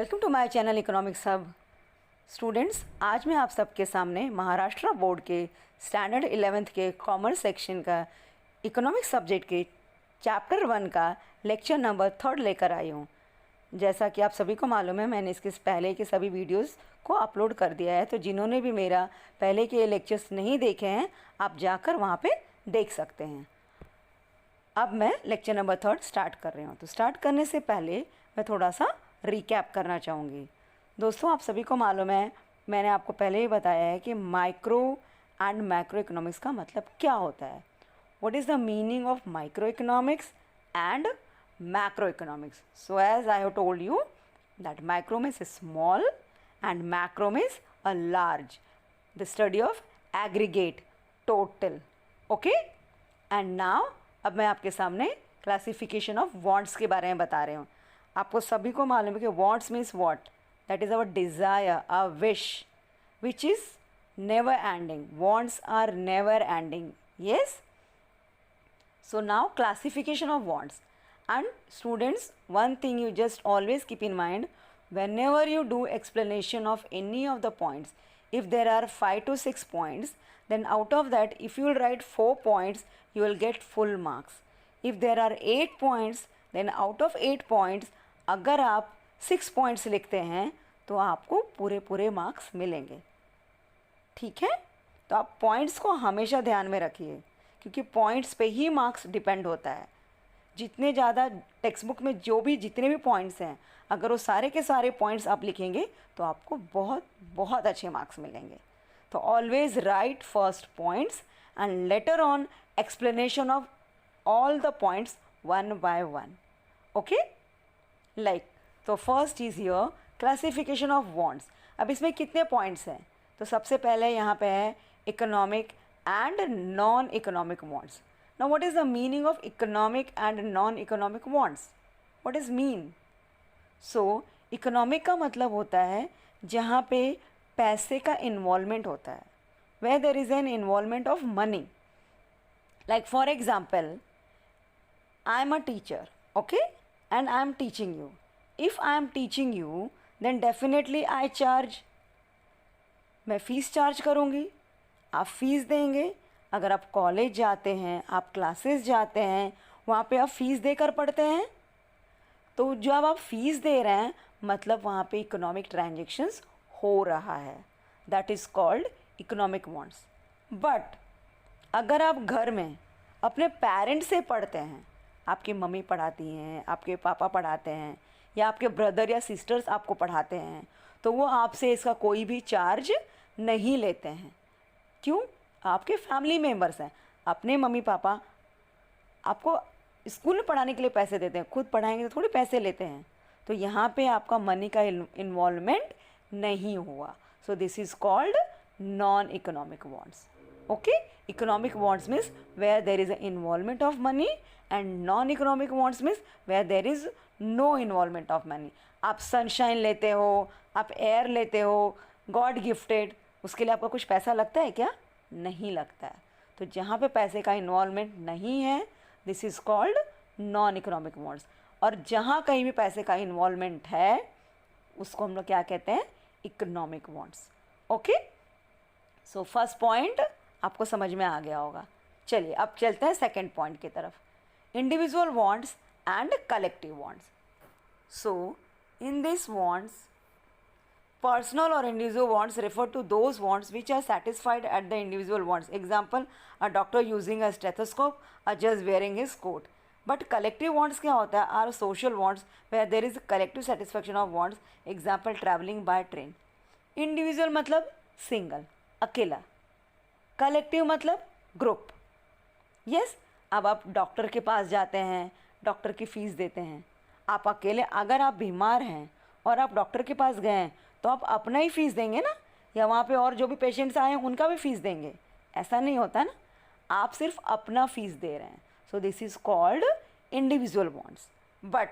Welcome to my channel economics hub. Students, आज मैं आप सबके सामने महाराष्ट्र बोर्ड के स्टैंडर्ड 11th के कॉमर्स सेक्शन का इकोनॉमिक्स सब्जेक्ट के चैप्टर 1 का लेक्चर नंबर 3 लेकर आई हूँ। जैसा कि आप सभी को मालूम है, मैंने इसके पहले के सभी वीडियोस को अपलोड कर दिया है, तो जिन्होंने भी मेरा पहले के लेक्चर्स नहीं देखे हैं, आप जाकर वहाँ पर देख सकते हैं। अब मैं लेक्चर नंबर 3 स्टार्ट कर रही हूँ। तो स्टार्ट करने से पहले मैं थोड़ा सा रिकैप करना चाहूँगी। दोस्तों, आप सभी को मालूम है, मैंने आपको पहले ही बताया है कि माइक्रो एंड मैक्रो इकोनॉमिक्स का मतलब क्या होता है। What is the meaning of micro economics and macro economics? So as I have told you that micro means small and macro means a large, the study of aggregate, total. Okay, and now अब मैं आपके सामने classification of wants के बारे में बता रही हूँ। आपको सभी को मालूम है कि wants means what? That is our desire, a wish which is never ending. Wants are never ending. Yes, so now classification of wants. And students, one thing you just always keep in mind, whenever you do explanation of any of the points, if there are 5 to 6 points, then out of that, if you will write 4 points, you will get full marks. If there are 8 points, then out of 8 points, अगर आप 6 points लिखते हैं तो आपको पूरे marks मिलेंगे। ठीक है, तो आप पॉइंट्स को हमेशा ध्यान में रखिए, क्योंकि पॉइंट्स पे ही मार्क्स डिपेंड होता है। जितने ज़्यादा टेक्स्ट बुक में जितने भी पॉइंट्स हैं, अगर वो सारे के सारे पॉइंट्स आप लिखेंगे तो आपको बहुत अच्छे मार्क्स मिलेंगे। तो always write first points and later on explanation of all the points one by one. Okay, like, तो first is here classification of wants. अब इसमें कितने पॉइंट्स हैं? तो सबसे पहले यहाँ पे है economic and non-economic wants. Now what is the meaning of economic and non-economic wants? What is mean? So economic का मतलब होता है जहाँ पे पैसे का involvement होता है, where there is an involvement of money. Like for example, I am a teacher, okay, and I am teaching you. If I am teaching you, then definitely I charge. मैं फीस चार्ज करूँगी, आप fees देंगे। अगर आप college जाते हैं, आप classes जाते हैं, वहाँ पे आप फ़ीस देकर पढ़ते हैं, तो जब आप फ़ीस दे रहे हैं मतलब वहाँ पे इकोनॉमिक ट्रांजैक्शंस हो रहा है। That is called economic wants. But अगर आप घर में अपने पेरेंट्स से पढ़ते हैं, आपकी मम्मी पढ़ाती हैं, आपके पापा पढ़ाते हैं, या आपके ब्रदर या सिस्टर्स आपको पढ़ाते हैं, तो वो आपसे इसका कोई भी चार्ज नहीं लेते हैं। क्यों? आपके फैमिली मेम्बर्स हैं। अपने मम्मी पापा आपको स्कूल में पढ़ाने के लिए पैसे देते हैं, खुद पढ़ाएंगे तो थोड़ी पैसे लेते हैं। तो यहाँ पे आपका मनी का इन्वॉल्वमेंट नहीं हुआ। So this is called non economic wants. Okay, economic wants means where there is a involvement of money, and non economic wants means where there is no involvement of money. आप sunshine लेते हो, आप air लेते हो, God gifted, उसके लिए आपका कुछ पैसा लगता है क्या? नहीं लगता है। तो जहाँ पे पैसे का इन्वॉल्वमेंट नहीं है, this is called non economic wants. और जहाँ कहीं भी पैसे का इन्वॉल्वमेंट है, उसको हम लोग क्या कहते हैं? Economic wants. Okay, so first point आपको समझ में आ गया होगा। चलिए अब चलते हैं सेकेंड पॉइंट की तरफ, individual wants and collective wants. So in this wants, personal or individual wants refer to those wants which are satisfied at the individual wants. Example, a doctor using a stethoscope, a judge wearing his coat. But collective wants क्या होता है? Are social wants where there is collective satisfaction of wants. Example, traveling by train. Individual मतलब single, अकेला। Collective मतलब group. Yes, अब आप doctor के पास जाते हैं, डॉक्टर की फ़ीस देते हैं। आप अकेले, अगर आप बीमार हैं और आप डॉक्टर के पास गए हैं तो आप अपना ही फ़ीस देंगे ना, या वहाँ पे और जो भी पेशेंट्स आए हैं उनका भी फ़ीस देंगे? ऐसा नहीं होता ना, आप सिर्फ अपना फ़ीस दे रहे हैं। सो this is called individual wants. But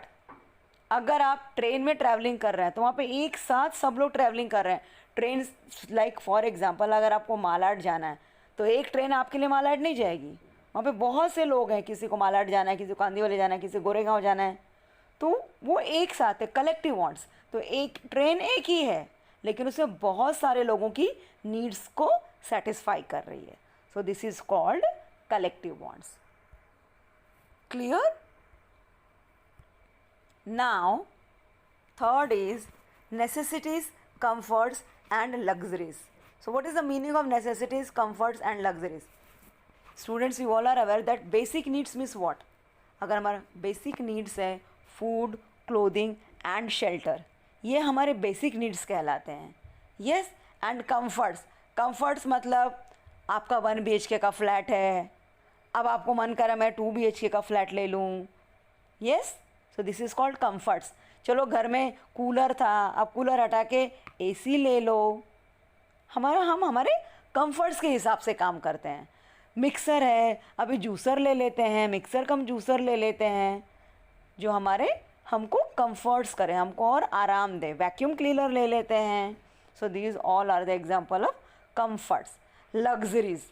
अगर आप ट्रेन में ट्रैवलिंग कर रहे हैं तो वहाँ पे एक साथ सब लोग ट्रैवलिंग कर रहे हैं। ट्रेन, लाइक फॉर एग्जांपल, अगर आपको मालाड जाना है तो एक ट्रेन आपके लिए मालाड नहीं जाएगी, वहाँ पे बहुत से लोग हैं, किसी को मालाड जाना है, किसी को कांदीवली जाना है, किसी को गोरेगांव जाना है। तो वो एक साथ है, कलेक्टिव वांट्स। तो एक ट्रेन एक ही है लेकिन उसमें बहुत सारे लोगों की नीड्स को सेटिस्फाई कर रही है। So this is called collective wants. Clear? Now third is necessities, comforts and luxuries. So what is the meaning of necessities, comforts and luxuries? Students, you all are aware that basic needs means what? अगर हमारा basic needs है food, clothing and shelter, ये हमारे basic needs कहलाते हैं। Yes, and comforts, comforts मतलब आपका 1 BHK का फ्लैट है, अब आपको मन करा मैं 2 BHK का फ्लैट ले लूँ। Yes, so this is called comforts। चलो घर में कूलर था, अब कूलर हटा के एसी ले लो। हम हमारे कंफर्ट्स के हिसाब से काम करते हैं। मिक्सर है, अभी जूसर ले लेते हैं, मिक्सर कम जूसर ले लेते हैं जो हमारे हमको कंफर्ट्स करे, हमको और आराम दे। वैक्यूम क्लीनर ले लेते हैं। So these all are the example of comforts. Luxuries,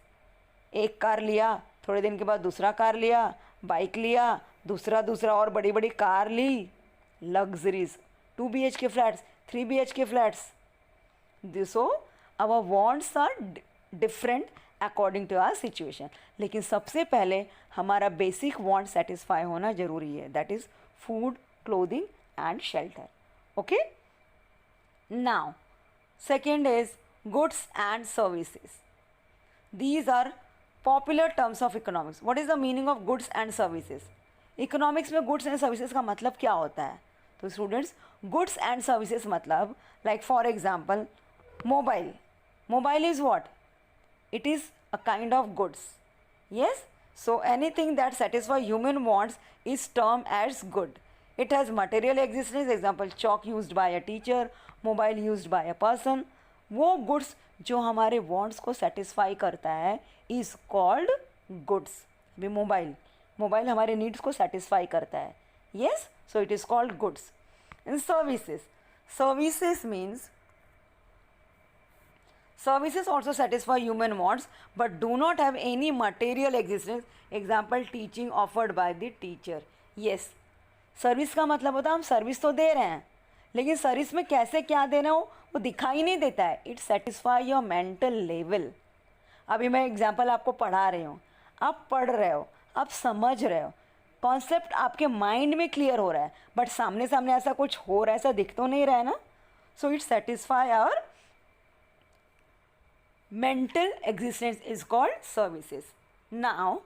एक कार लिया, थोड़े दिन के बाद दूसरा कार लिया, बाइक लिया, दूसरा और बड़ी बड़ी car Lee. Luxuries, 2 BHK flats, 3 BHK flats. So our wants are different according to our situation. लेकिन सबसे पहले हमारा basic want satisfy होना जरूरी है, that is food, clothing and shelter. Okay? Now, second is goods and services. These are popular terms of economics. What is the meaning of goods and services? Economics में goods and services का मतलब क्या होता है? तो students, goods and services मतलब like for example mobile is what? It is a kind of goods. Yes, so anything that satisfy human wants is term as good. It has material existence, example chalk used by a teacher, mobile used by a person. वो goods जो हमारे wants को satisfy करता है is called goods. भी mobile हमारे needs को satisfy करता है। Yes, so it is called goods. In services means services also satisfy human wants but do not have any material existence, example teaching offered by the teacher. Yes, service का मतलब होता है हम service तो दे रहे हैं लेकिन सर्विस में कैसे क्या देना हो वो दिखाई नहीं देता है। It satisfy your mental level. अभी मैं एग्जाम्पल आपको पढ़ा रही हूँ, आप पढ़ रहे हो, आप समझ रहे हो, कॉन्सेप्ट आपके माइंड में क्लियर हो रहा है बट सामने ऐसा कुछ हो रहा है, ऐसा दिख तो नहीं रहा है ना। So it satisfy our mental existence is called services. Now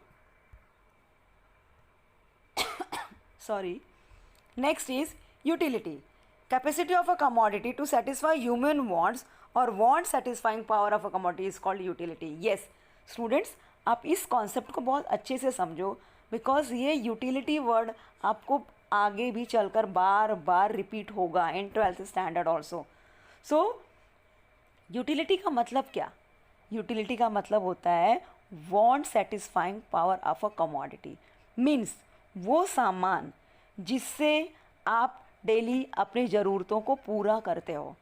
sorry, next is utility, capacity of a commodity to satisfy human wants or want satisfying power of a commodity is called utility. Yes students, आप इस concept को बहुत अच्छे से समझो because ये utility word आपको आगे भी चलकर बार बार रिपीट होगा इन 12th स्टैंडर्ड ऑल्सो। सो यूटिलिटी का मतलब क्या? यूटिलिटी का मतलब होता है want satisfying power of a commodity. Means वो सामान जिससे आप डेली अपनी ज़रूरतों को पूरा करते हो।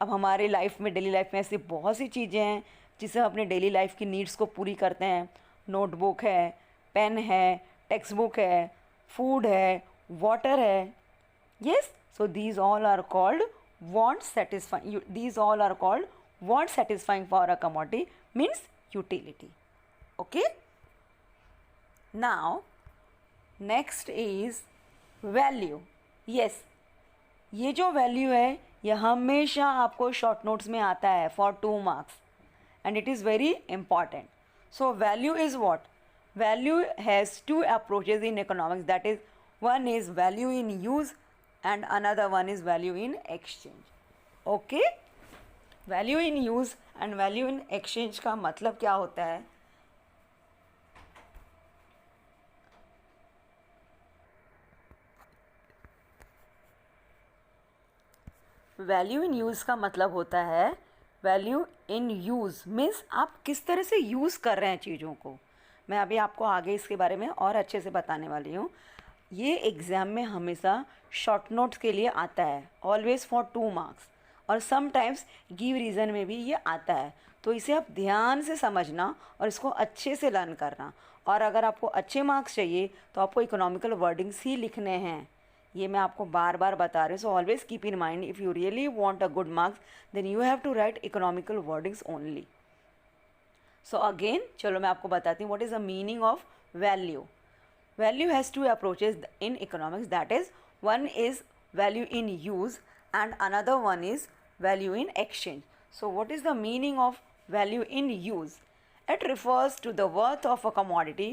अब हमारे लाइफ में, डेली लाइफ में ऐसी बहुत सी चीज़ें हैं जिससे हम अपने डेली लाइफ की नीड्स को पूरी करते हैं। नोटबुक है, पेन है, टेक्स्ट बुक है, फूड है, वाटर है। Yes, so these all are called want satisfying, these all are called want satisfying for a commodity means utility. Okay, now next is value. Yes, ये जो value है ये हमेशा आपको शॉर्ट नोट्स में आता है for 2 marks and it is very important. So value is what? Value has 2 approaches in economics, that is one is value in use and another one is value in exchange. Okay, value in use and value in exchange का मतलब क्या होता है? Value in use का मतलब होता है, value in use means आप किस तरह से यूज़ कर रहे हैं चीज़ों को। मैं अभी आपको आगे इसके बारे में और अच्छे से बताने वाली हूँ। ये एग्ज़ाम में हमेशा शॉर्ट नोट्स के लिए आता है, ऑलवेज़ फॉर 2 मार्क्स, और समटाइम्स गिव रीज़न में भी ये आता है। तो इसे आप ध्यान से समझना और इसको अच्छे से लर्न करना। और अगर आपको अच्छे मार्क्स चाहिए तो आपको इकोनॉमिकल वर्डिंग्स ही लिखने हैं। ये मैं आपको बार बार बता रही हूँ. So always keep in mind, if you really want a good marks then you have to write economical wordings only. So again चलो मैं आपको बताती हूँ what is the meaning of value. Value has two approaches in economics, that is, one is value in use and another one is value in exchange. So what is the meaning of value in use? It refers to the worth of a commodity.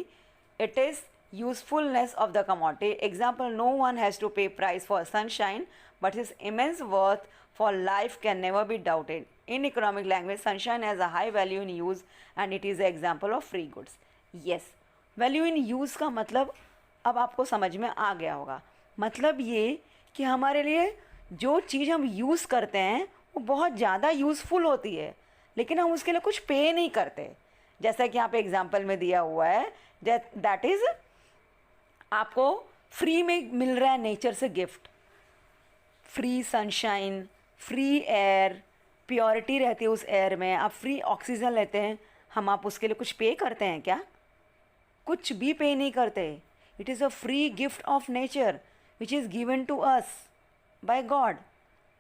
It is usefulness of the commodity. Example, no one has to pay price for sunshine, but his immense worth for life can never be doubted. In economic language, sunshine has a high value in use and it is an example of free goods. Yes, value in use का मतलब अब आपको समझ में आ गया होगा. मतलब ये कि हमारे लिए जो चीज़ हम यूज़ करते हैं वो बहुत ज़्यादा यूज़फुल होती है, लेकिन हम उसके लिए कुछ पे नहीं करते. जैसा कि यहाँ पे एग्जांपल में दिया हुआ है, दैट इज़ आपको फ्री में मिल रहा है नेचर से gift. Free sunshine, free air, purity रहती है उस एयर में, आप फ्री ऑक्सीजन लेते हैं. हम आप उसके लिए कुछ पे करते हैं क्या? कुछ भी पे नहीं करते. It is a free gift of nature which is given to us by God.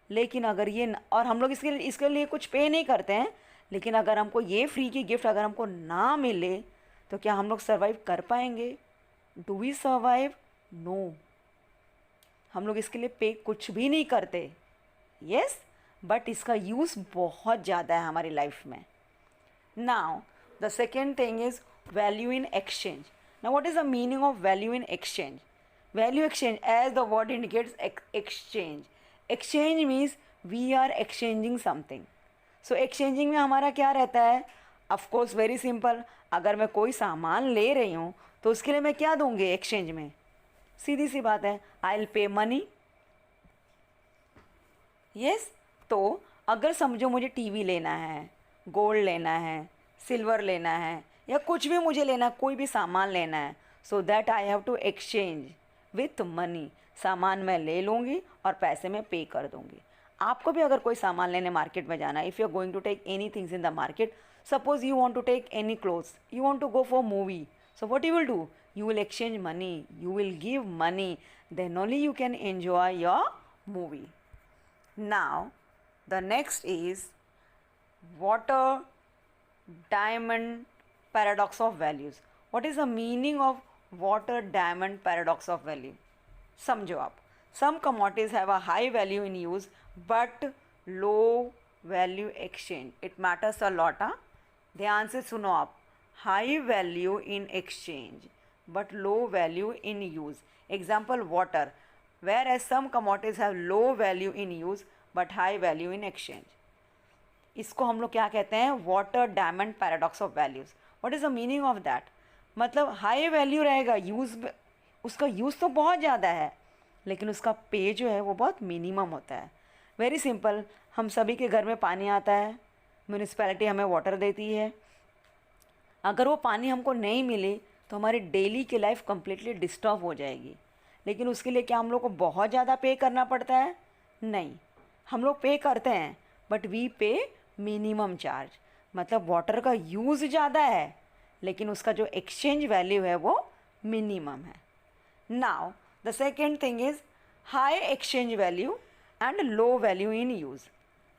लेकिन अगर ये और हम लोग इसके लिए कुछ पे नहीं करते हैं, लेकिन अगर हमको ये फ्री की गिफ्ट अगर हमको ना मिले तो क्या हम लोग सर्वाइव कर पाएंगे? Do we survive? नो. हम लोग इसके लिए पे कुछ भी नहीं करते. यस, बट इसका यूज़ बहुत ज़्यादा है हमारी लाइफ में. Now the second thing is value in exchange. Now what is the meaning of value in exchange? Value exchange, as the word indicates, exchange. Exchange means we are exchanging something. So exchanging में हमारा क्या रहता है? Of course very simple. अगर मैं कोई सामान ले रही हूँ तो उसके लिए मैं क्या दूँगी एक्सचेंज में? सीधी सी बात है, I'll pay money. Yes, तो अगर समझो मुझे टीवी लेना है, गोल्ड लेना है, सिल्वर लेना है, या कुछ भी मुझे लेना, कोई भी सामान लेना है, so that I have to exchange with money. सामान मैं ले लूँगी और पैसे में पे कर दूँगी. आपको भी अगर कोई सामान लेने मार्केट में जाना है, if you are going to take any things in the market, suppose you want to take any clothes, you want to go for movie, so what you will do? You will exchange money, you will give money, then only you can enjoy your movie. Now the next is water diamond paradox of values. What is the meaning of water diamond paradox of value? समझो आप. Some commodities have a high value in use but low value exchange. It matters a lot. ध्यान से सुनो आप. High value in exchange but low value in use. Example, water. Whereas some commodities have low value in use but high value in exchange. इसको हम लोग क्या कहते हैं? Water diamond paradox of values. What is the meaning of that? मतलब high value रहेगा, use उसका use तो बहुत ज़्यादा है, लेकिन उसका पे जो है वो बहुत मिनिमम होता है. वेरी सिंपल, हम सभी के घर में पानी आता है, म्यूनिसिपैलिटी हमें वाटर देती है. अगर वो पानी हमको नहीं मिले तो हमारी डेली की लाइफ कम्प्लीटली डिस्टर्ब हो जाएगी. लेकिन उसके लिए क्या हम लोग को बहुत ज़्यादा पे करना पड़ता है? नहीं, हम लोग पे करते हैं बट वी पे मिनिमम चार्ज. मतलब वाटर का यूज़ ज़्यादा है लेकिन उसका जो एक्सचेंज वैल्यू है वो मिनिमम है. Now the second thing is high exchange value and low value in use.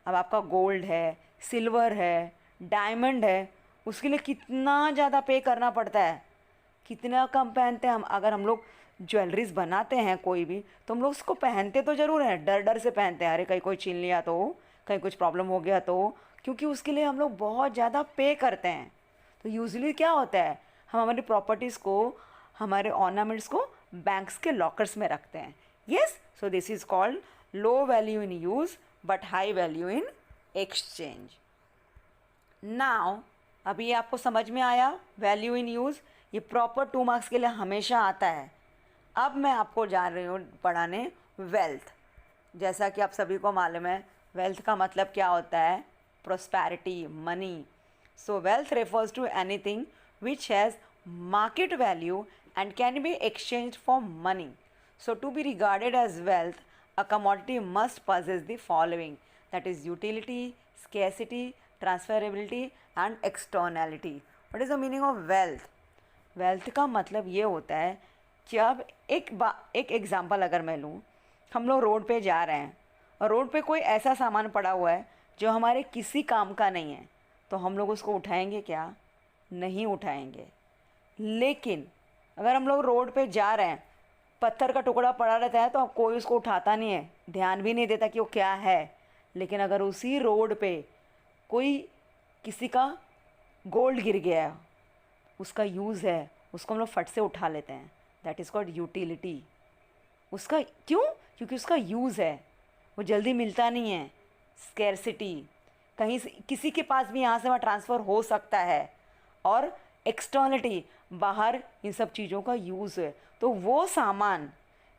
अब आपका गोल्ड है, सिल्वर है, डायमंड है, उसके लिए कितना ज़्यादा पे करना पड़ता है, कितना कम पहनते हैं हम. अगर हम लोग ज्वेलरीज बनाते हैं कोई भी, तो हम लोग उसको पहनते तो ज़रूर हैं, डर डर से पहनते हैं, अरे कहीं कोई छीन लिया तो, कहीं कुछ प्रॉब्लम हो गया तो, क्योंकि उसके लिए हम लोग बहुत ज़्यादा पे करते हैं. तो यूजुअली क्या होता है, हम हमारी प्रॉपर्टीज़ को, हमारे ऑर्नामेंट्स को बैंक्स के लॉकर्स में रखते हैं. Yes, so this is called low value in use but high value in exchange. Now अभी आपको समझ में आया वैल्यू इन यूज़. ये प्रॉपर 2 मार्क्स के लिए हमेशा आता है. अब मैं आपको जा रही हूँ पढ़ाने वेल्थ. जैसा कि आप सभी को मालूम है वेल्थ का मतलब क्या होता है? Prosperity, money. So wealth refers to anything which has market value and can be exchanged for money. So to be regarded as wealth, a commodity must possess the following, that is utility, scarcity, transferability and externality. What is the meaning of wealth? Wealth का मतलब ये होता है कि अब एक example अगर मैं लूँ हम लोग रोड पे जा रहे हैं और रोड पे कोई ऐसा सामान पड़ा हुआ है जो हमारे किसी काम का नहीं है, तो हम लोग उसको उठाएंगे क्या? नहीं उठाएंगे। लेकिन अगर हम लोग रोड पे जा रहे हैं, पत्थर का टुकड़ा पड़ा रहता है तो कोई उसको उठाता नहीं है, ध्यान भी नहीं देता कि वो क्या है। लेकिन अगर उसी रोड पे कोई किसी का गोल्ड गिर गया है, उसका यूज़ है, उसको हम लोग फट से उठा लेते हैं। That is called utility. उसका क्यों? क्योंकि उसका यूज़ है, वो जल्दी मिलता नहीं है। स्कैरसिटी, कहीं से किसी के पास भी यहाँ से वहाँ ट्रांसफ़र हो सकता है। और एक्सटर्निटी, बाहर इन सब चीज़ों का यूज़ है। तो वो सामान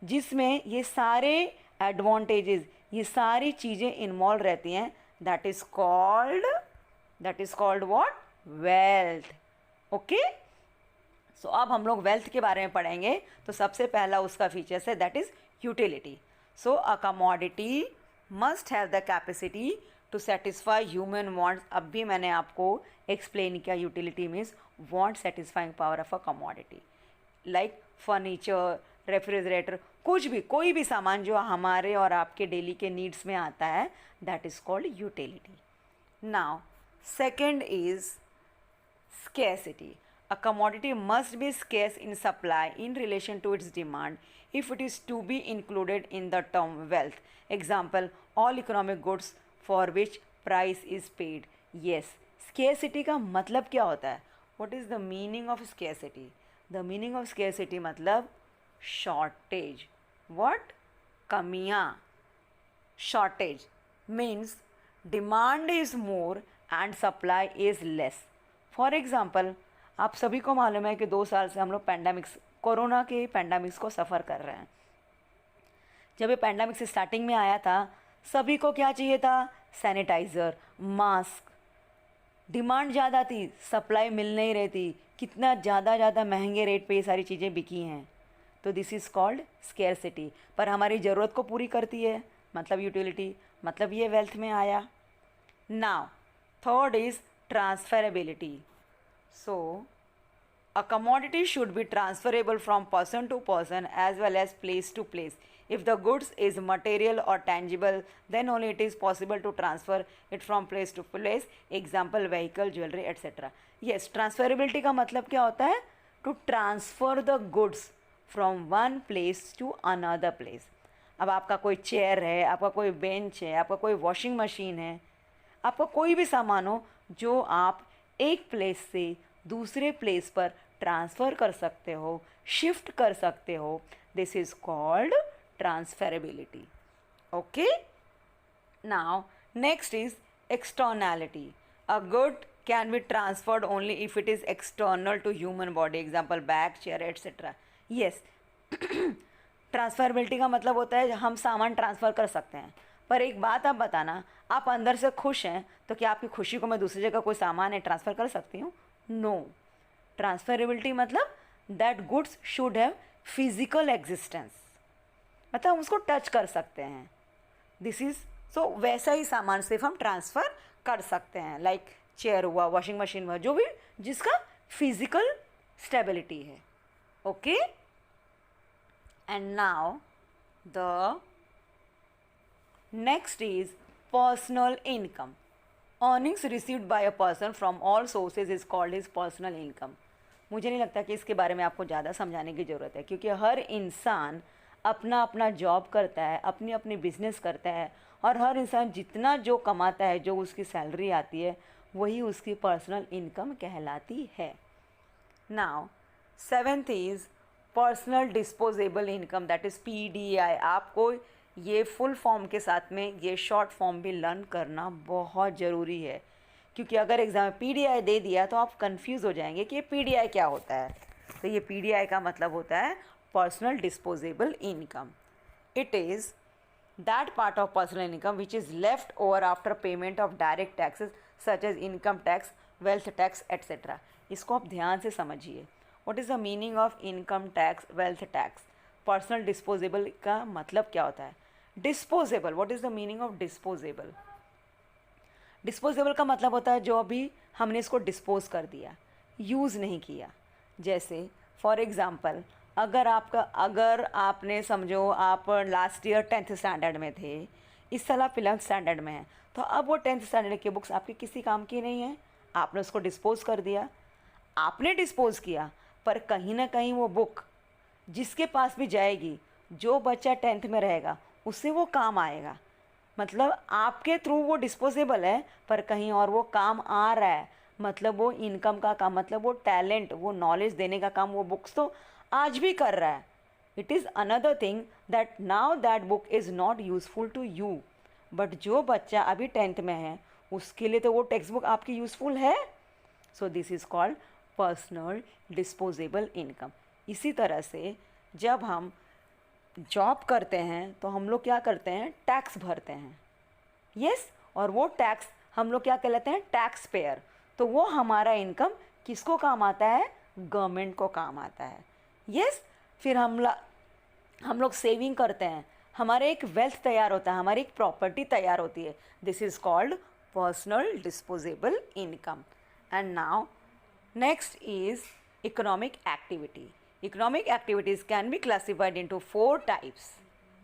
जिसमें ये सारे एडवांटेजेस, ये सारी चीज़ें इन्वॉल्व रहती हैं, that is called what? Wealth. Okay, so अब हम लोग वेल्थ के बारे में पढ़ेंगे। तो सबसे पहला उसका फीचर्स है, that is utility. So a commodity must have the capacity to satisfy human wants. अब भी मैंने आपको एक्सप्लेन किया, utility means want satisfying power of a commodity. Like furniture, refrigerator, कुछ भी, कोई भी सामान जो हमारे और आपके डेली के नीड्स में आता है, that is called utility. Now second is scarcity. A commodity must be scarce in supply in relation to its demand if it is to be included in the term wealth. Example, all economic goods for which price is paid. Yes, scarcity का मतलब क्या होता है? What is the meaning of scarcity? The meaning of scarcity मतलब shortage. What? कमियाँ. Shortage means demand is more and supply is less. For example, आप सभी को मालूम है कि 2 साल से हम लोग कोरोना के पैंडमिक्स को सफ़र कर रहे हैं। जब ये पैंडमिक्स स्टार्टिंग में आया था, सभी को क्या चाहिए था? Sanitiser, mask. डिमांड ज़्यादा थी, सप्लाई मिल नहीं रही थी। कितना ज़्यादा महंगे रेट पे ये सारी चीज़ें बिकी हैं। तो दिस इज़ कॉल्ड स्केर्सिटी। पर हमारी ज़रूरत को पूरी करती है, मतलब यूटिलिटी, मतलब ये वेल्थ में आया। Now third is transferability. So a commodity should be transferable from person to person as well as place to place. If the goods is material or tangible, then only it is possible to transfer it from place to place. Example, vehicle, jewelry, etc. Yes, transferability का मतलब क्या होता है? To transfer the goods from one place to another place. अब आपका कोई chair है, आपका कोई बेंच है, आपका कोई वॉशिंग मशीन है, आपका कोई भी सामान हो जो आप एक प्लेस से दूसरे प्लेस पर ट्रांसफ़र कर सकते हो, शिफ्ट कर सकते हो, this is called transferability. Okay, now next is externality. A good can be transferred only if it is external to human body. Example, bag, chair, etcetera. Yes, transferability का मतलब होता है हम सामान ट्रांसफ़र कर सकते हैं। पर एक बात आप बताना, आप अंदर से खुश हैं तो क्या आपकी खुशी को मैं दूसरी जगह कोई सामान है ट्रांसफ़र कर सकती हूँ? नो। ट्रांसफरेबिलिटी मतलब that goods should have physical existence, मतलब हम उसको टच कर सकते हैं। दिस इज़ सो वैसा ही सामान सिर्फ हम ट्रांसफ़र कर सकते हैं, लाइक चेयर हुआ, वॉशिंग मशीन हुआ, जो भी जिसका फिजिकल स्टेबिलिटी है। Okay, and now the next is personal income. Earnings received by a person from all sources is called his personal income. मुझे नहीं लगता कि इसके बारे में आपको ज़्यादा समझाने की ज़रूरत है, क्योंकि हर इंसान अपना अपना जॉब करता है, अपनी अपनी बिजनेस करता है, और हर इंसान जितना जो कमाता है, जो उसकी सैलरी आती है, वही उसकी पर्सनल इनकम कहलाती है। Now seventh is personal disposable income, that is PDI। आपको ये फुल फॉर्म के साथ में ये शॉर्ट फॉर्म भी लर्न करना बहुत ज़रूरी है, क्योंकि अगर एग्ज़ाम में PDI दे दिया तो आप कंफ्यूज हो जाएंगे कि ये PDI क्या होता है। तो ये PDI का मतलब होता है personal disposable income. It is that part of personal income which is left over after payment of direct taxes such as income tax, wealth tax, etcetera. इसको आप ध्यान से समझिए। What is the meaning of income tax, wealth tax? Personal disposable का मतलब क्या होता है? Disposable, what is the meaning of disposable? Disposable का मतलब होता है जो अभी हमने इसको डिस्पोज कर दिया, यूज़ नहीं किया। जैसे फॉर एग्ज़ाम्पल, अगर आपने समझो आप लास्ट ईयर 10th स्टैंडर्ड में थे, इस साल आप 11th स्टैंडर्ड में हैं, तो अब वो 10th स्टैंडर्ड की बुक्स आपके किसी काम की नहीं है, आपने उसको डिस्पोज कर दिया। आपने डिस्पोज किया, पर कहीं ना कहीं वो बुक जिसके पास भी जाएगी, जो बच्चा 10th में रहेगा उससे वो काम आएगा। मतलब आपके थ्रू वो डिस्पोजेबल है, पर कहीं और वो काम आ रहा है। मतलब वो इनकम का काम, मतलब वो टैलेंट, वो नॉलेज देने का काम वो बुक्स तो आज भी कर रहा है। It is another thing that now that book is not useful to you, but जो बच्चा अभी 10th में है उसके लिए तो वो टेक्स्ट बुक आपकी यूज़फुल है। So this is called personal disposable income. इसी तरह से जब हम जॉब करते हैं तो हम लोग क्या करते हैं, टैक्स भरते हैं। यस, और वो टैक्स हम लोग क्या कहलाते हैं, टैक्स पेयर। तो वो हमारा इनकम किसको काम आता है, गवर्नमेंट को काम आता है। यस, फिर हम लोग सेविंग करते हैं, हमारे एक वेल्थ तैयार होता है, हमारी एक प्रॉपर्टी तैयार होती है। This is called personal disposable income. And now next is economic activity. Economic activities can be classified into 4 types,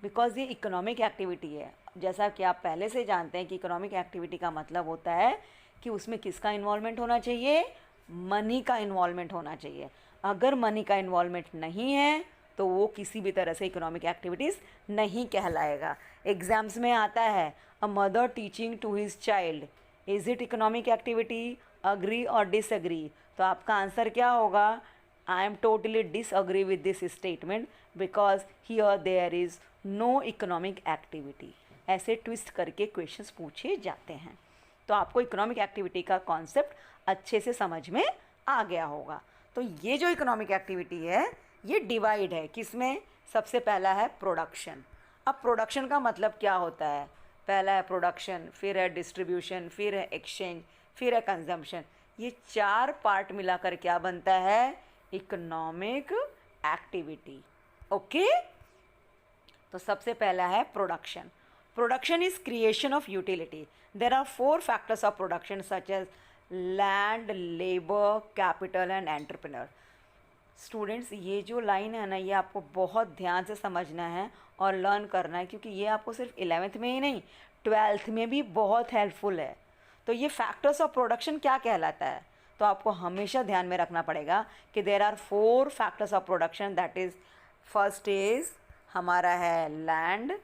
because ये इकोनॉमिक एक्टिविटी है। जैसा कि आप पहले से जानते हैं कि इकोनॉमिक एक्टिविटी का मतलब होता है कि उसमें किसका इन्वॉल्वमेंट होना चाहिए, मनी का इन्वॉल्वमेंट होना चाहिए। अगर मनी का इन्वॉल्वमेंट नहीं है तो वो किसी भी तरह से इकोनॉमिक एक्टिविटीज़ नहीं कहलाएगा। एग्जाम्स में आता है, a mother teaching to his child, is it economic activity, agree और डिसअग्री? तो आपका आंसर क्या होगा, I am totally disagree with this statement because here there is no economic activity. ऐसे ट्विस्ट करके क्वेश्चंस पूछे जाते हैं। तो आपको इकोनॉमिक एक्टिविटी का कॉन्सेप्ट अच्छे से समझ में आ गया होगा। तो ये जो इकोनॉमिक एक्टिविटी है ये डिवाइड है किसमें, सबसे पहला है प्रोडक्शन। अब प्रोडक्शन का मतलब क्या होता है, पहला है प्रोडक्शन, फिर है डिस्ट्रीब्यूशन, फिर है एक्सचेंज, फिर है कंजम्पशन। ये 4 पार्ट मिलाकर क्या बनता है, इकोनॉमिक एक्टिविटी। ओके, तो सबसे पहला है production. Production is creation of utility. There are 4 factors of production such as land, labour, capital and entrepreneur. Students, ये जो लाइन है ना, ये आपको बहुत ध्यान से समझना है और लर्न करना है, क्योंकि ये आपको सिर्फ 11th में ही नहीं 12th में भी बहुत हेल्पफुल है। तो ये फैक्टर्स ऑफ प्रोडक्शन क्या कहलाता है, तो आपको हमेशा ध्यान में रखना पड़ेगा कि there are 4 factors of production. That is, first is हमारा है लैंड,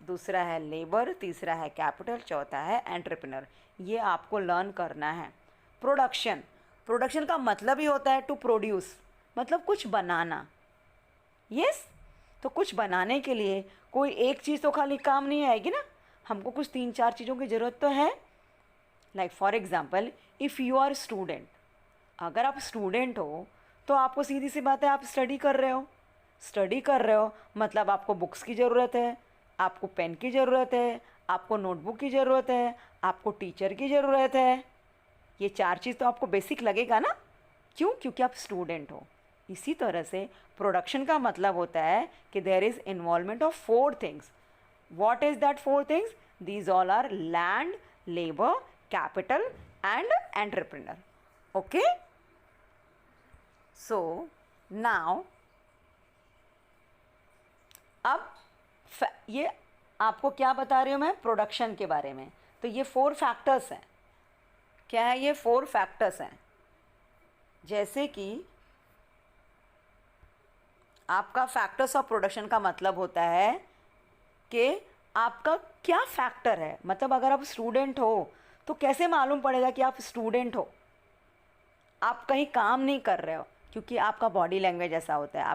दूसरा है लेबर, तीसरा है कैपिटल, चौथा है एंटरप्रेन्योर। ये आपको लर्न करना है। प्रोडक्शन का मतलब ही होता है टू प्रोड्यूस, मतलब कुछ बनाना। यस, तो कुछ बनाने के लिए कोई एक चीज़ तो खाली काम नहीं आएगी ना, हमको कुछ 3-4 चीज़ों की ज़रूरत तो है। Like for example, if you are student, अगर आप स्टूडेंट हो तो आपको सीधी सी बात है, आप स्टडी कर रहे हो मतलब आपको बुक्स की ज़रूरत है, आपको पेन की ज़रूरत है, आपको नोटबुक की ज़रूरत है, आपको टीचर की ज़रूरत है। ये 4 चीज़ तो आपको बेसिक लगेगा ना, क्यों, क्योंकि आप स्टूडेंट हो। इसी तरह से प्रोडक्शन का मतलब होता है कि there is involvement of 4 things. What is that 4 things? These all are land, labour, capital and entrepreneur. Okay, so now अब ये आपको क्या बता रही हूँ मैं प्रोडक्शन के बारे में। तो ये 4 फैक्टर्स हैं। क्या है ये 4 फैक्टर्स हैं, जैसे कि आपका फैक्टर्स ऑफ प्रोडक्शन का मतलब होता है कि आपका क्या फैक्टर है। मतलब अगर आप स्टूडेंट हो तो कैसे मालूम पड़ेगा कि आप स्टूडेंट हो, आप कहीं काम नहीं कर रहे हो, क्योंकि आपका बॉडी लैंग्वेज ऐसा होता है।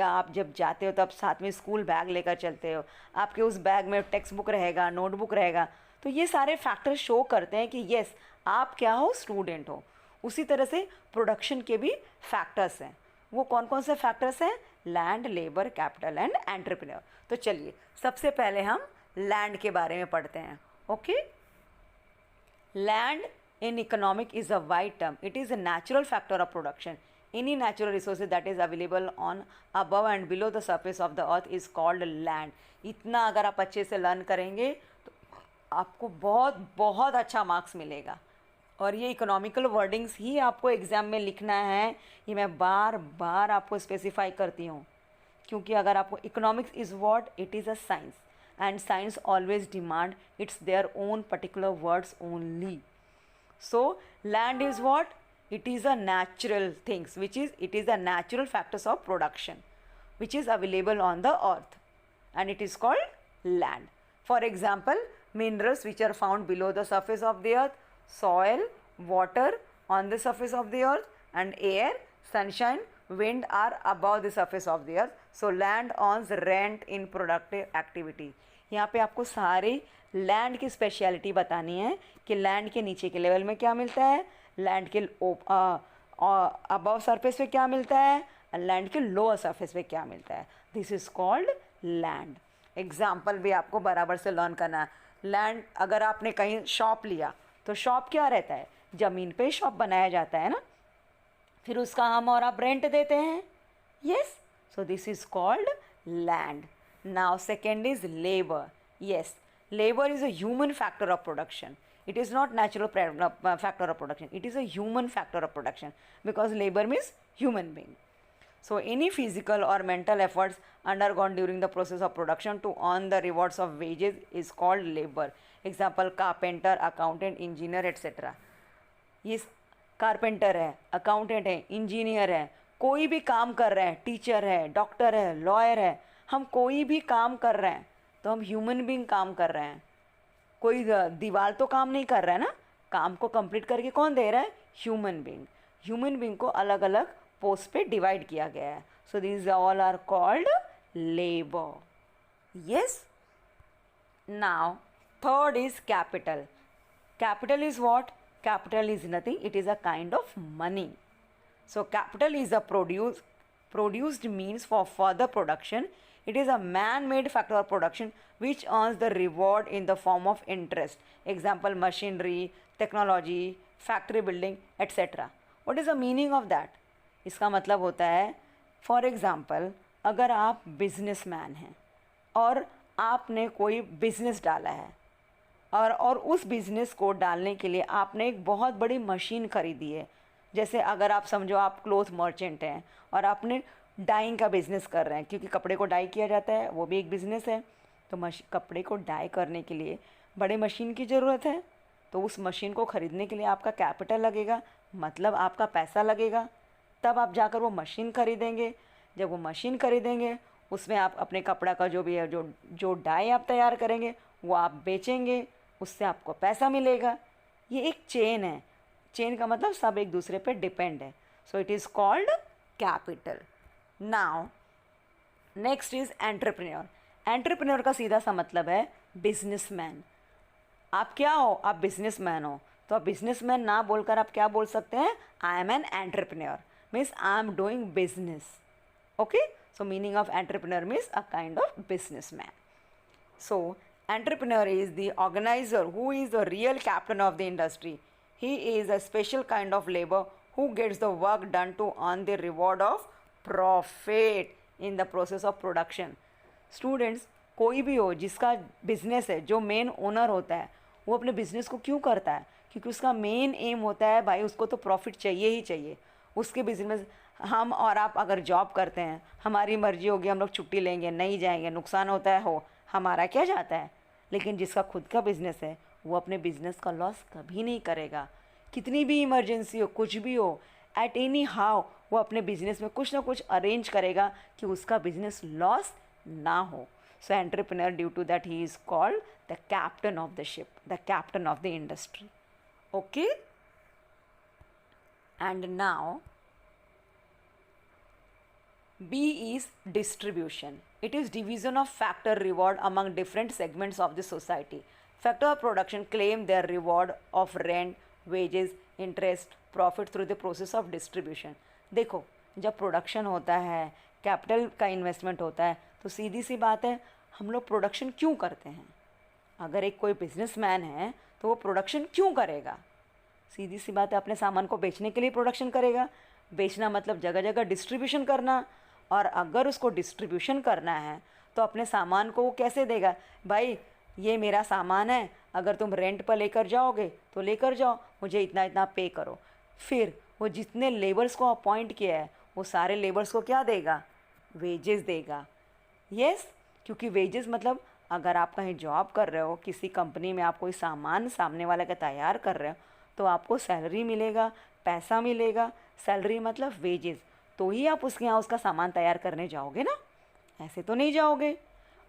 आप जब जाते हो तो आप साथ में स्कूल बैग लेकर चलते हो, आपके उस बैग में टेक्स्ट बुक रहेगा, नोटबुक रहेगा। तो ये सारे फैक्टर शो करते हैं कि यस आप क्या हो, स्टूडेंट हो। उसी तरह से प्रोडक्शन के भी फैक्टर्स हैं। वो कौन कौन से फैक्टर्स हैं? Land, labour, capital and entrepreneur. तो चलिए सबसे पहले हम लैंड के बारे में पढ़ते हैं। Okay, land in economic is a wide term. It is a natural factor of production. Any natural resources that is available on above and below the surface of the earth is called land. इतना अगर आप अच्छे से learn करेंगे तो आपको बहुत बहुत अच्छा मार्क्स मिलेगा। और ये इकोनॉमिकल वर्डिंग्स ही आपको एग्ज़ाम में लिखना है, ये मैं बार बार आपको स्पेसिफाई करती हूँ। क्योंकि अगर आपको economics is what, it is a science, and science always demand it's their own particular words only. So land is what? It is a natural things, which is, it is a natural factors of production which is available on the earth, and it is called land. For example, minerals which are found below the surface of the earth, soil, water on the surface of the earth, and air, sunshine, wind are above the surface of the earth. So land earns rent in productive activity. यहाँ पे आपको सारे land की speciality बतानी है कि land के नीचे के लेवल में क्या मिलता है, लैंड के अबव सरफेस पे क्या मिलता है, लैंड के लोअर सरफेस पे क्या मिलता है. This is called land. Example भी आपको बराबर से लर्न करना है. लैंड, अगर आपने कहीं शॉप लिया तो शॉप क्या रहता है, ज़मीन पे शॉप बनाया जाता है ना, फिर उसका हम और आप रेंट देते हैं. Yes, so this is called land. Now second is labour. Yes, labor is a human factor of production. It is not natural factor of production. It is a human factor of production, because labor means human being. So any physical or mental efforts undergone during the process of production to earn the rewards of wages is called labor. Example, carpenter, accountant, engineer, etc. ये carpenter है, accountant है, engineer है, कोई भी काम कर रहे हैं, टीचर है, डॉक्टर है, लॉयर है, हम कोई भी काम कर रहे हैं तो हम ह्यूमन बीइंग काम कर रहे हैं. कोई दीवार तो काम नहीं कर रहा है ना, काम को कंप्लीट करके कौन दे रहा है, ह्यूमन बीइंग. ह्यूमन बीइंग को अलग अलग पोस्ट पे डिवाइड किया गया है. So this all are called labour. Yes. Now third is capital. Capital is what? Capital is nothing, it is a kind of money. So capital is a produced means for further production. It is a man-made factor of production which earns the reward in the form of interest. Example, machinery, technology, factory building, etc. What is the meaning of that? इसका मतलब होता है, for example, अगर आप businessman हैं और आपने कोई बिज़नेस डाला है और उस बिज़नेस को डालने के लिए आपने एक बहुत बड़ी मशीन खरीदी है. जैसे अगर आप समझो आप क्लोथ मर्चेंट हैं और आपने डाइंग का बिज़नेस कर रहे हैं, क्योंकि कपड़े को डाई किया जाता है, वो भी एक बिज़नेस है. तो कपड़े को डाई करने के लिए बड़े मशीन की ज़रूरत है, तो उस मशीन को ख़रीदने के लिए आपका कैपिटल लगेगा, मतलब आपका पैसा लगेगा. तब आप जाकर वो मशीन खरीदेंगे. जब वो मशीन खरीदेंगे, उसमें आप अपने कपड़ा का जो भी है, जो डाई आप तैयार करेंगे वो आप बेचेंगे, उससे आपको पैसा मिलेगा. ये एक चेन है. चेन का मतलब सब एक दूसरे पे डिपेंड है. So it is called capital. Now next is entrepreneur. Entrepreneur का सीधा सा मतलब है बिजनेसमैन. आप क्या हो? आप बिजनेसमैन हो. तो आप बिजनेसमैन ना बोलकर आप क्या बोल सकते हैं? I am an entrepreneur, means I am doing business. Okay, so meaning of entrepreneur means a kind of businessman. So entrepreneur is the organizer who is the real captain of the industry. He is a special kind of labor who gets the work done to earn the reward of profit in the process of production. Students, कोई भी हो जिसका business है, जो main owner होता है, वो अपने बिजनेस को क्यों करता है? क्योंकि उसका मेन एम होता है, भाई उसको तो प्रॉफिट चाहिए ही चाहिए. उसके बिजनेस, हम और आप अगर जॉब करते हैं, हमारी मर्जी होगी, हम लोग छुट्टी लेंगे, नहीं जाएंगे, नुकसान होता है, हो हमारा क्या जाता है. लेकिन जिसका खुद का बिजनेस है, वो अपने बिजनेस का लॉस कभी नहीं करेगा. कितनी भी इमरजेंसी हो, कुछ भी हो, एट एनी हाउ वो अपने बिजनेस में कुछ ना कुछ अरेंज करेगा कि उसका बिजनेस लॉस ना हो. So entrepreneur, due to that he is called the captain of the ship, the captain of the industry. Okay, and now B is distribution. It is division of factor reward among different segments of the society. Factor of production claim their reward of rent, wages, interest, profit through the process of distribution. देखो, जब production होता है, capital का investment होता है, तो सीधी सी बात है, हम लोग प्रोडक्शन क्यों करते हैं? अगर एक कोई बिजनेसमैन है तो वो प्रोडक्शन क्यों करेगा? सीधी सी बात है, अपने सामान को बेचने के लिए प्रोडक्शन करेगा. बेचना मतलब जगह जगह डिस्ट्रीब्यूशन करना. और अगर उसको डिस्ट्रीब्यूशन करना है तो अपने सामान को वो कैसे देगा? भाई ये मेरा सामान है, अगर तुम रेंट पर लेकर जाओगे तो लेकर जाओ, मुझे इतना इतना पे करो. फिर वो जितने लेबर्स को अपॉइंट किया है, वो सारे लेबर्स को क्या देगा? वेजेस देगा। यस, क्योंकि वेजेस मतलब अगर आप कहीं जॉब कर रहे हो, किसी कंपनी में आप कोई सामान सामने वाले का तैयार कर रहे हो, तो आपको सैलरी मिलेगा, पैसा मिलेगा। सैलरी मतलब वेजेस, तो ही आप उसके यहाँ उसका सामान तैयार करने जाओगे ना, ऐसे तो नहीं जाओगे।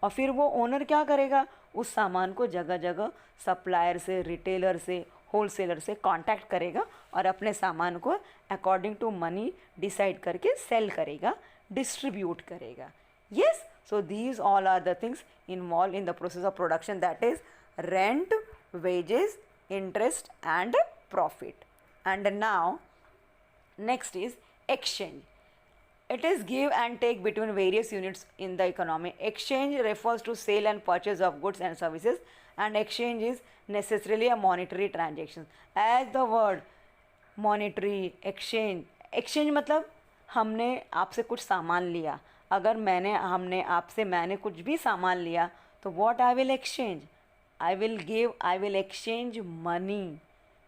और फिर वो ओनर क्या करेगा, उस सामान को जगह जगह सप्लायर से, रिटेलर से, होलसेलर से कांटेक्ट करेगा और अपने सामान को अकॉर्डिंग टू मनी डिसाइड करके सेल करेगा, डिस्ट्रीब्यूट करेगा। Yes, so these all are the things involved in the process of production, that is rent, wages, interest and profit. And now next is exchange. It is give and take between various units in the economy. Exchange refers to sale and purchase of goods and services, and exchange is necessarily a monetary transaction. As the word monetary, exchange मतलब हमने आपसे कुछ सामान लिया, अगर मैंने कुछ भी सामान लिया, तो what I will exchange, I will exchange money.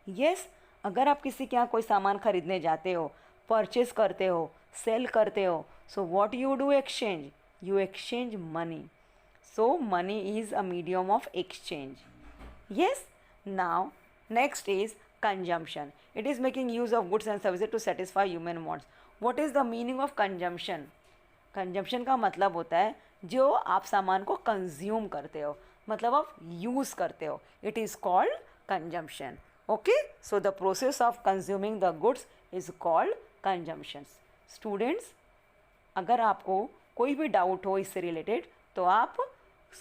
Yes, अगर आप किसी के यहाँ कोई सामान खरीदने जाते हो, परचेज करते हो, सेल करते हो, so what you do exchange, you exchange money. So money is a medium of exchange. Yes, now next is consumption. It is making use of goods and services to satisfy human wants. What is the meaning of consumption? Consumption का मतलब होता है जो आप सामान को consume करते हो, मतलब आप यूज़ करते हो, it is called consumption. Okay, so the process of consuming the goods is called consumption. Students, अगर आपको कोई भी डाउट हो इससे रिलेटेड तो आप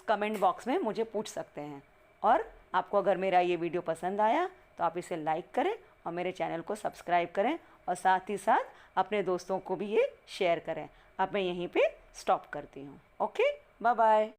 कमेंट बॉक्स में मुझे पूछ सकते हैं. और आपको अगर मेरा ये वीडियो पसंद आया तो आप इसे लाइक करें और मेरे चैनल को सब्सक्राइब करें, और साथ ही साथ अपने दोस्तों को भी ये शेयर करें. अब मैं यहीं पे स्टॉप करती हूँ. Okay, bye bye.